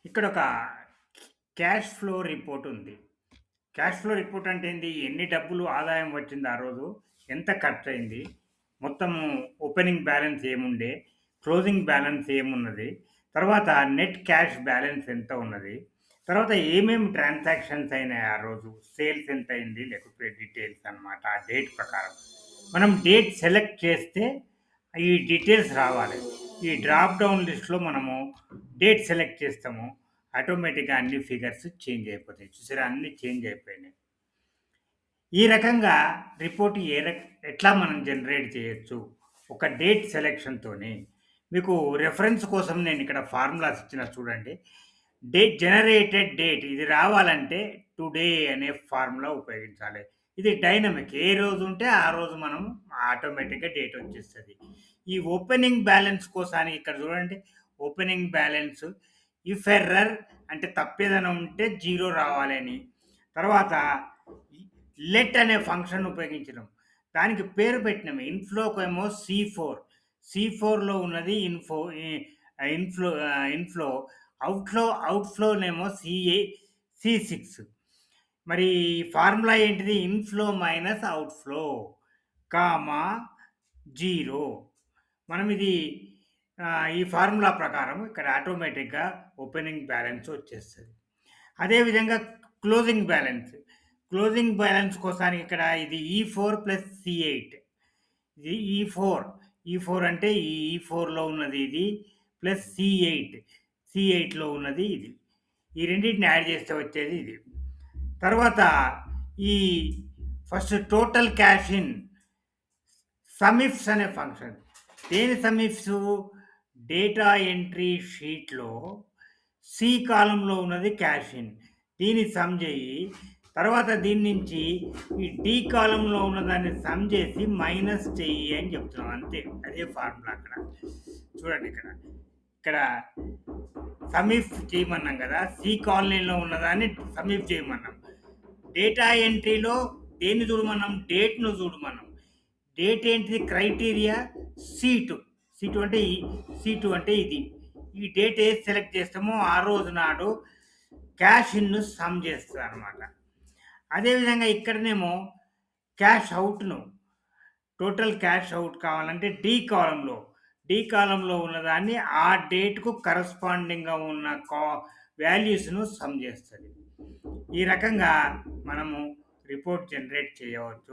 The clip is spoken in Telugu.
ఇక్కడ ఒక క్యాష్ ఫ్లో రిపోర్ట్ ఉంది. క్యాష్ ఫ్లో రిపోర్ట్ అంటే ఏంది? ఎన్ని డబ్బులు ఆదాయం వచ్చింది ఆ రోజు? ఎంత ఖర్చయింది? మొత్తము ఓపెనింగ్ బ్యాలెన్స్ ఏముండే? క్లోజింగ్ బ్యాలెన్స్ ఏమున్నది? తర్వాత నెట్ క్యాష్ బ్యాలెన్స్ ఎంత ఉన్నది? తర్వాత ఏమేమి ట్రాన్సాక్షన్స్ అయినాయి ఆ రోజు? సేల్స్ ఎంతయింది? లేకపోతే డీటెయిల్స్ అన్నమాట. ఆ డేట్ ప్రకారం. మనం డేట్ సెలెక్ట్ చేస్తే ఈ డీటెయిల్స్ రావాలి. ఈ డ్రాప్ డౌన్ లిస్ట్‌లో మనము డేట్ సెలెక్ట్ చేస్తాము. ఆటోమేటిక్‌గా అన్ని ఫిగర్స్ చేంజ్ అయిపోతాయి. చూసారా? అన్నీ చేంజ్ అయిపోయినాయి. ఈ రకంగా రిపోర్ట్ ఎట్లా మనం జనరేట్ చేయొచ్చు? ఒక డేట్ సెలక్షన్‌తోని. మీకు రిఫరెన్స్ కోసం నేనిక్కడ ఫార్ములాస్ ఇచ్చిన చూడండి. జనరేటెడ్ డేట్ ఇది రావాలంటే టుడే అనే ఫార్ములా ఉపయోగించాలి. ఇది డైనమిక్. ఏ రోజు ఉంటే ఆ రోజు మనం ఆటోమేటిక్‌గా డేట్ వచ్చేస్తది. ఈ ఓపెనింగ్ బ్యాలెన్స్ కోసానికి ఇక్కడ చూడండి. ఓపెనింగ్ బ్యాలెన్స్ ఇఫ్ ఎర్రర్ అంటే తప్పేదైనా ఉంటే 0 రావాలని. తర్వాత లెట్ అనే ఫంక్షన్ ఉపయోగించడం. దానికి పేరు పెట్టినాము. ఇన్‌ఫ్లోకేమో సి4. సి4లో ఉన్నది ఇన్‌ఫ్లో. అవుట్‌ఫ్లోనేమో సి6. మరి ఫార్ములా ఏంటిది? Inflow minus outflow comma 0. మనం ఇది ఈ ఫార్ములా ప్రకారం ఇక్కడ ఆటోమేటిక్‌గా ఓపెనింగ్ బ్యాలెన్స్ వచ్చేస్తది. అదేవిధంగా క్లోజింగ్ బ్యాలెన్స్. క్లోజింగ్ బ్యాలెన్స్ కోసానికి ఇక్కడ ఇది ఈ4 ప్లస్ సి8. ఇది ఈ4. ఈ4 అంటే ఈ ఈ4లో ఉన్నది ఇది ప్లస్ సి8. సి8లో ఉన్నది ఇది. ఈ రెండిటిని యాడ్ చేస్తే వచ్చేది ఇది. తర్వాత ఈ ఫస్ట్ టోటల్ క్యాష్ ఇన్ సమిఫ్స్ అనే ఫంక్షన్. దేని సమిఫ్స్? డేటా ఎంట్రీ షీట్‌లో సి కాలమ్‌లో ఉన్నది క్యాష్ ఇన్. దీన్ని సమ్ జేయి. తర్వాత దీని నుంచి ఈ డి కాలమ్‌లో ఉన్నదాన్ని సమ్ చేసి మైనస్ చెయ్యి అని చెప్తున్నాం అంతే. అదే ఫార్ములా అక్కడ. చూడండి ఇక్కడ. ఇక్కడ సమిఫ్ చేయమన్నాం కదా! సి కాలనీలో ఉన్నదాన్ని సమిఫ్ చేయమన్నాం. డేటా ఎంట్రీలో దేన్ని చూడమన్నాం? డేట్‌ను చూడమన్నాం. డేట్ ఏంటిది? క్రైటీరియా సి2. సి2 అంటే సి2 అంటే ఇది. ఈ డేట్ ఏది సెలెక్ట్ చేస్తామో ఆ రోజు నాడు క్యాష్ ఇన్‌ను సమ్ చేస్తదనమాట. అదేవిధంగా ఇక్కడనేమో క్యాష్ అవుట్‌ను టోటల్ క్యాష్ అవుట్ కావాలంటే డి కాలమ్‌లో ఉన్నదాన్ని ఆ డేట్‌కు కరస్పాండింగ్‌గా ఉన్న వాల్యూస్‌ను సమ్ చేస్తది. ఈ రకంగా మనము రిపోర్ట్ జనరేట్ చేయవచ్చు.